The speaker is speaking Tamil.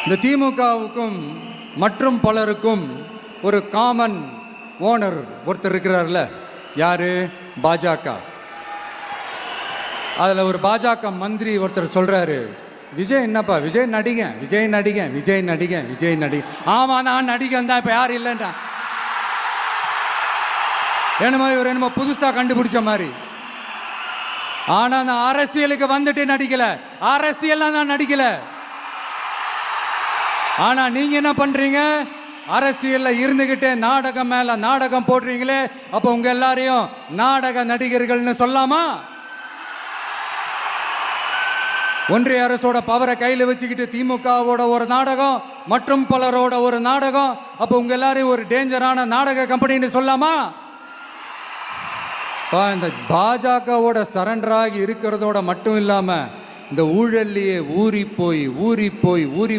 இந்த திமுகவுக்கும் மற்றும் பலருக்கும் ஒரு காமன் ஓனர் ஒருத்தர் இருக்கிறார்ல, யாரு? பாஜக. அதில் ஒரு பாஜக மந்திரி ஒருத்தர் சொல்றாரு, விஜய் என்னப்பா, விஜய் நடிகன், விஜய் நடிகன், விஜய் நடிகன், விஜய் நடிகன். ஆமா, நான் நடிகன் தான், இப்போ யாரும் இல்லைன்றா. என்னமோ இவர் என்னமோ புதுசா கண்டுபிடிச்ச மாதிரி. ஆனா நான் அரசியலுக்கு வந்துட்டு நடிக்கல, அரசியல்லாம் நான் நடிக்கல. ஆனா நீங்க என்ன பண்றீங்க? அரசியல்ல இருந்துகிட்டே நாடகம் மேல நாடகம் போடுறீங்களே, அப்ப உங்க எல்லாரையும் நாடக நடிகர்கள்னு சொல்லாமா? ஒன்றிய அரசோட பவரை கையில் வச்சுக்கிட்டு திமுகவோட ஒரு நாடகம் மற்றும் பலரோட ஒரு நாடகம், அப்ப உங்க எல்லாரையும் ஒரு டேஞ்சரான நாடக கம்பெனின்னு சொல்லாமா? இந்த பாஜகவோட சரண்டராகி இருக்கிறதோட மட்டும் இல்லாம இந்த ஊழல்லையே ஊறி போய்